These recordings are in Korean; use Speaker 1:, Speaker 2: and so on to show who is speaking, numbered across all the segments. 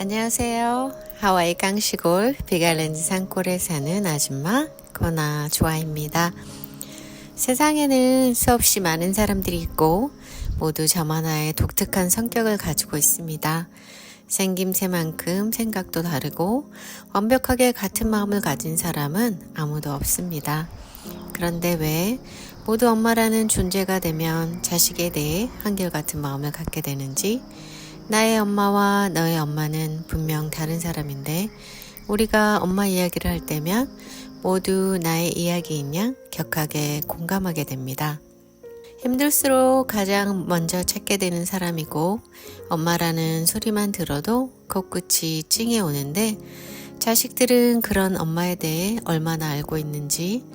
Speaker 1: 안녕하세요. 하와이 깡시골 비갈렌지 산골에 사는 아줌마 코나 조아입니다. 세상에는 수없이 많은 사람들이 있고 모두 저만의 독특한 성격을 가지고 있습니다. 생김새만큼 생각도 다르고 완벽하게 같은 마음을 가진 사람은 아무도 없습니다. 그런데 왜 모두 엄마라는 존재가 되면 자식에 대해 한결같은 마음을 갖게 되는지, 나의 엄마와 너의 엄마는 분명 다른 사람인데 우리가 엄마 이야기를 할 때면 모두 나의 이야기인 양 격하게 공감하게 됩니다. 힘들수록 가장 먼저 찾게 되는 사람이고 엄마라는 소리만 들어도 코끝이 찡해 오는데, 자식들은 그런 엄마에 대해 얼마나 알고 있는지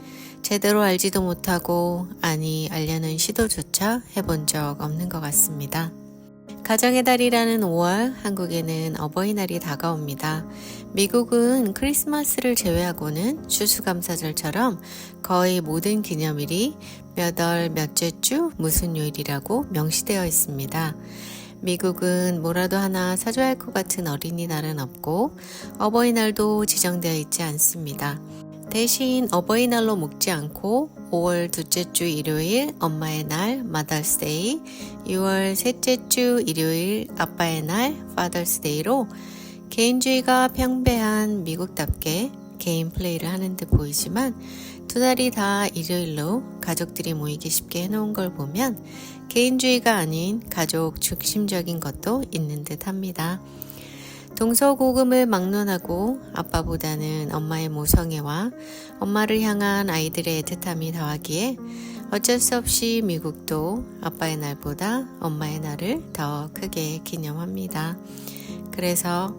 Speaker 1: 제대로 알지도 못하고, 아니 알려는 시도조차 해본 적 없는 것 같습니다. 가정의 달이라는 5월, 한국에는 어버이날이 다가옵니다. 미국은 크리스마스를 제외하고는 추수감사절처럼 거의 모든 기념일이 몇 월 몇째 주 무슨 요일이라고 명시되어 있습니다. 미국은 뭐라도 하나 사줘야 할 것 같은 어린이날은 없고 어버이날도 지정되어 있지 않습니다. 대신 어버이날로 묶지 않고 5월 둘째 주 일요일 엄마의 날 Mother's Day, 6월 셋째 주 일요일 아빠의 날 Father's Day로 개인주의가 평배한 미국답게 개인 플레이를 하는 듯 보이지만, 두 날이 다 일요일로 가족들이 모이기 쉽게 해놓은 걸 보면 개인주의가 아닌 가족 중심적인 것도 있는 듯 합니다. 동서고금을 막론하고 아빠보다는 엄마의 모성애와 엄마를 향한 아이들의 애틋함이 더하기에 어쩔 수 없이 미국도 아빠의 날보다 엄마의 날을 더 크게 기념합니다. 그래서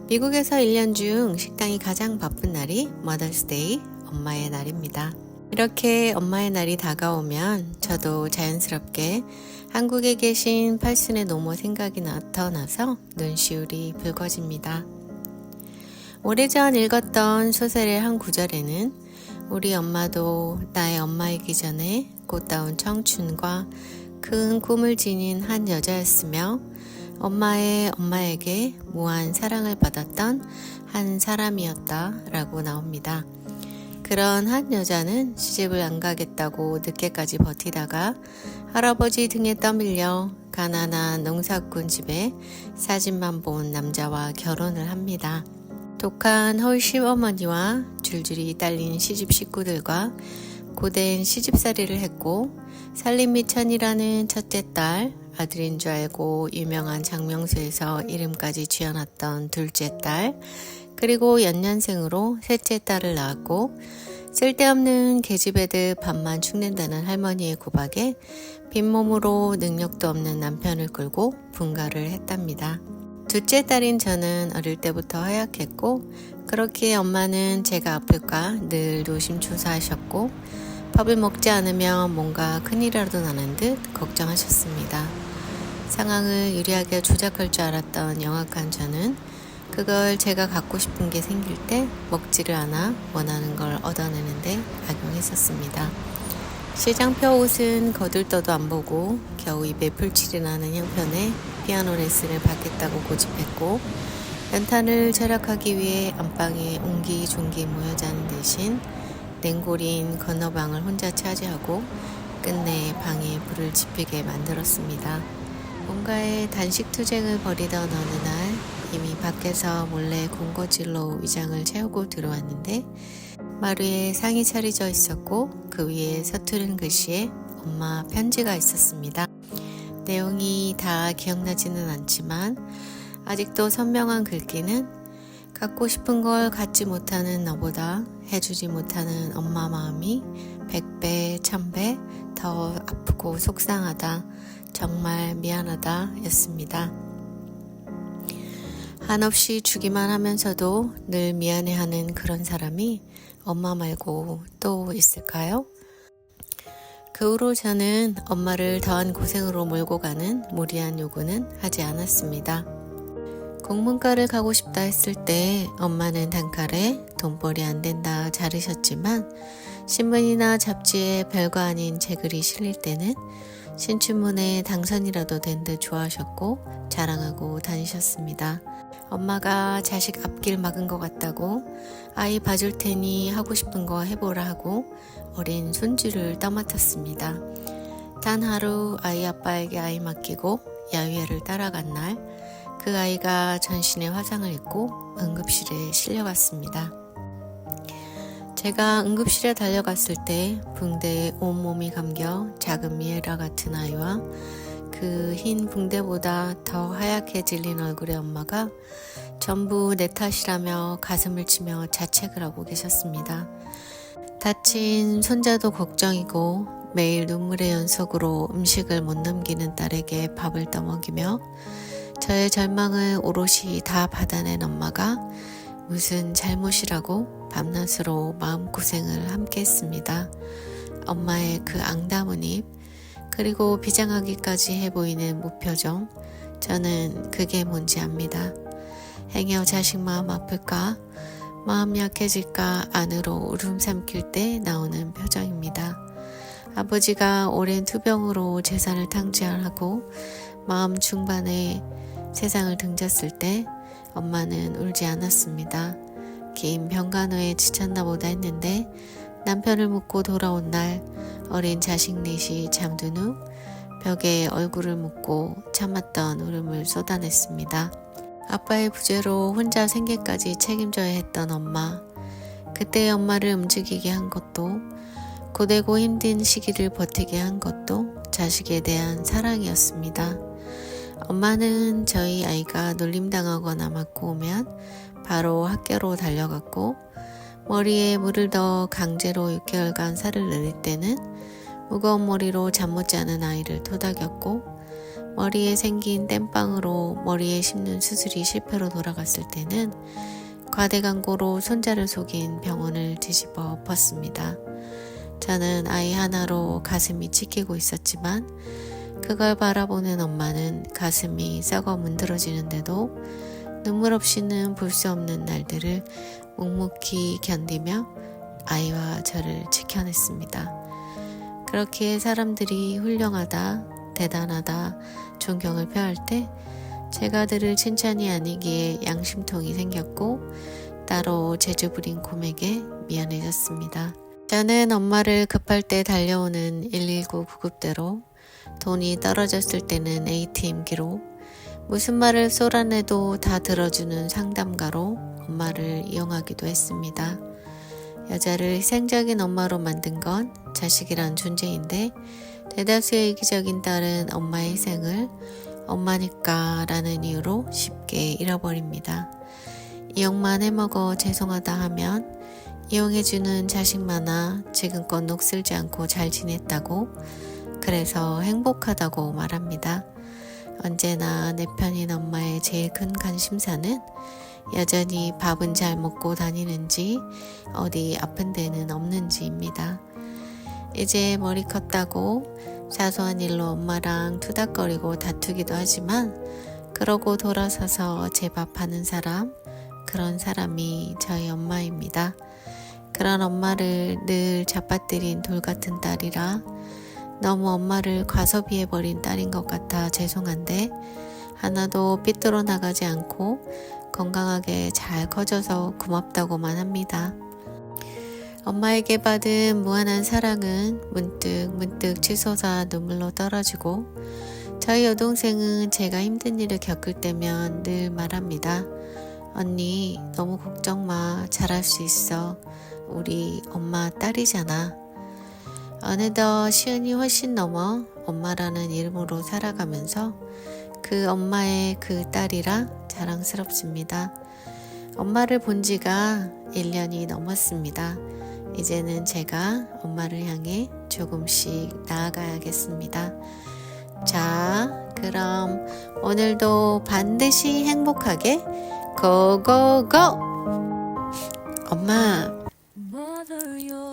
Speaker 1: 미국에서 1년 중 식당이 가장 바쁜 날이 Mother's Day, 엄마의 날입니다. 이렇게 엄마의 날이 다가오면 저도 자연스럽게 한국에 계신 팔순의 노모 생각이 나타나서 눈시울이 붉어집니다. 오래전 읽었던 소설의 한 구절에는 우리 엄마도 나의 엄마이기 전에 꽃다운 청춘과 큰 꿈을 지닌 한 여자였으며 엄마의 엄마에게 무한 사랑을 받았던 한 사람이었다 라고 나옵니다. 그런 한 여자는 시집을 안 가겠다고 늦게까지 버티다가 할아버지 등에 떠밀려 가난한 농사꾼 집에 사진만 본 남자와 결혼을 합니다. 독한 허울 시어머니와 줄줄이 딸린 시집 식구들과 고된 시집살이를 했고, 살림미천이라는 첫째 딸, 아들인 줄 알고 유명한 장명소에서 이름까지 쥐어놨던 둘째 딸, 그리고 연년생으로 셋째 딸을 낳았고, 쓸데없는 계집애들 밥만 축낸다는 할머니의 구박에 빈몸으로 능력도 없는 남편을 끌고 분가를 했답니다. 둘째 딸인 저는 어릴 때부터 허약했고, 그렇기에 엄마는 제가 아플까 늘 노심초사하셨고, 밥을 먹지 않으면 뭔가 큰일이라도 나는 듯 걱정하셨습니다. 상황을 유리하게 조작할 줄 알았던 영악한 저는 그걸 제가 갖고 싶은 게 생길 때 먹지를 않아 원하는 걸 얻어내는데 악용했었습니다. 시장표 옷은 거들떠도 안 보고 겨우 입에 풀칠이 나는 형편에 피아노 레슨을 받겠다고 고집했고, 연탄을 절약하기 위해 안방에 옹기종기 모여 자는 대신 냉골인 건너방을 혼자 차지하고 끝내 방에 불을 지피게 만들었습니다. 뭔가의 단식 투쟁을 벌이던 어느 날 이미 밖에서 몰래 군것질로 위장을 채우고 들어왔는데, 마루에 상이 차려져 있었고 그 위에 서투른 글씨에 엄마 편지가 있었습니다. 내용이 다 기억나지는 않지만 아직도 선명한 글귀는 갖고 싶은 걸 갖지 못하는 너보다 해주지 못하는 엄마 마음이 100배, 1000배 더 아프고 속상하다. 정말 미안하다 였습니다. 한없이 주기만 하면서도 늘 미안해하는 그런 사람이 엄마 말고 또 있을까요? 그 후로 저는 엄마를 더한 고생으로 몰고 가는 무리한 요구는 하지 않았습니다. 공문과를 가고 싶다 했을 때 엄마는 단칼에 돈벌이 안 된다 자르셨지만, 신문이나 잡지에 별거 아닌 제 글이 실릴 때는 신춘문예 당선이라도 된 듯 좋아하셨고 자랑하고 다니셨습니다. 엄마가 자식 앞길 막은 것 같다고 아이 봐줄 테니 하고 싶은 거 해보라 하고 어린 손주를 떠맡았습니다. 단 하루 아이 아빠에게 아이 맡기고 야유회를 따라간 날, 그 아이가 전신에 화상을 입고 응급실에 실려갔습니다. 제가 응급실에 달려갔을 때 붕대에 온몸이 감겨 작은 미에라 같은 아이와 그 흰 붕대보다 더 하얗게 질린 얼굴의 엄마가 전부 내 탓이라며 가슴을 치며 자책을 하고 계셨습니다. 다친 손자도 걱정이고 매일 눈물의 연속으로 음식을 못 넘기는 딸에게 밥을 떠먹이며 저의 절망을 오롯이 다 받아낸 엄마가 무슨 잘못이라고 밤낮으로 마음고생을 함께 했습니다. 엄마의 그 앙담한 입, 그리고 비장하기까지 해보이는 무표정, 저는 그게 뭔지 압니다. 행여 자식 마음 아플까, 마음 약해질까 안으로 울음 삼킬 때 나오는 표정입니다. 아버지가 오랜 투병으로 재산을 탕진하고 마음 중반에 세상을 등졌을 때 엄마는 울지 않았습니다. 긴 병간호에 지쳤나 보다 했는데 남편을 묻고 돌아온 날 어린 자식 넷이 잠든 후 벽에 얼굴을 묻고 참았던 울음을 쏟아냈습니다. 아빠의 부재로 혼자 생계까지 책임져야 했던 엄마. 그때의 엄마를 움직이게 한 것도, 고되고 힘든 시기를 버티게 한 것도 자식에 대한 사랑이었습니다. 엄마는 저희 아이가 놀림당하거나 맞고 오면 바로 학교로 달려갔고, 머리에 물을 넣어 강제로 6개월간 살을 내릴 때는 무거운 머리로 잠 못 자는 아이를 토닥였고, 머리에 생긴 땜빵으로 머리에 심는 수술이 실패로 돌아갔을 때는 과대광고로 손자를 속인 병원을 뒤집어 엎었습니다. 저는 아이 하나로 가슴이 찢기고 있었지만 그걸 바라보는 엄마는 가슴이 썩어 문드러지는데도 눈물 없이는 볼 수 없는 날들을 묵묵히 견디며 아이와 저를 지켜냈습니다. 그렇게 사람들이 훌륭하다, 대단하다, 존경을 표할 때 제가 들을 칭찬이 아니기에 양심통이 생겼고 따로 재주 부린 곰에게 미안해졌습니다. 저는 엄마를 급할 때 달려오는 119 구급대로, 돈이 떨어졌을 때는 ATM기로, 무슨 말을 쏟아내도 다 들어주는 상담가로 엄마를 이용하기도 했습니다. 여자를 희생적인 엄마로 만든 건 자식이란 존재인데 대다수의 이기적인 딸은 엄마의 희생을 엄마니까 라는 이유로 쉽게 잃어버립니다. 이용만 해먹어 죄송하다 하면 이용해주는 자식 많아 지금껏 녹슬지 않고 잘 지냈다고, 그래서 행복하다고 말합니다. 언제나 내 편인 엄마의 제일 큰 관심사는 여전히 밥은 잘 먹고 다니는지 어디 아픈 데는 없는지입니다. 이제 머리 컸다고 사소한 일로 엄마랑 투닥거리고 다투기도 하지만 그러고 돌아서서 제 밥하는 사람, 그런 사람이 저희 엄마입니다. 그런 엄마를 늘 잡아들인 돌같은 딸이라 너무 엄마를 과소비해버린 딸인 것 같아 죄송한데 하나도 삐뚤어 나가지 않고 건강하게 잘 커져서 고맙다고만 합니다. 엄마에게 받은 무한한 사랑은 문득 치솟아 눈물로 떨어지고, 저희 여동생은 제가 힘든 일을 겪을 때면 늘 말합니다. 언니, 너무 걱정 마. 잘할 수 있어. 우리 엄마 딸이잖아. 어느덧 시은이 훨씬 넘어 엄마라는 이름으로 살아가면서 그 엄마의 그 딸이라 자랑스럽습니다. 엄마를 본 지가 1년이 넘었습니다. 이제는 제가 엄마를 향해 조금씩 나아가야겠습니다. 자, 그럼 오늘도 반드시 행복하게 고고고! 엄마,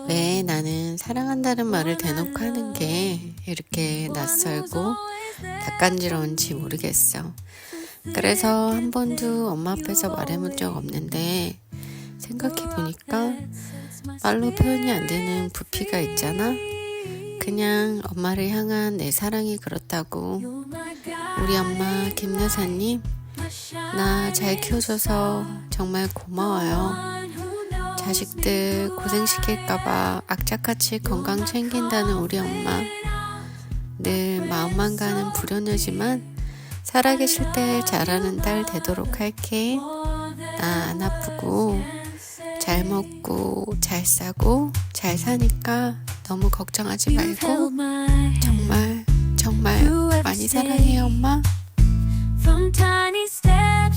Speaker 1: 왜 나는 사랑한다는 말을 대놓고 하는 게 이렇게 낯설고 낯간지러운지 모르겠어. 그래서 한 번도 엄마 앞에서 말해본 적 없는데 생각해보니까 말로 표현이 안 되는 부피가 있잖아. 그냥 엄마를 향한 내 사랑이 그렇다고. 우리 엄마 김 여사님, 나 잘 키워줘서 정말 고마워요. 자식들 고생시킬까봐 악착같이 건강 챙긴다는 우리 엄마. 늘 마음만 가는 불효녀지만 살아계실 때 잘하는 딸 되도록 할게. 나 안 아프고 잘 먹고 잘 싸고 잘 사니까 너무 걱정하지 말고 정말 정말 많이 사랑해 엄마.
Speaker 2: From tiny steps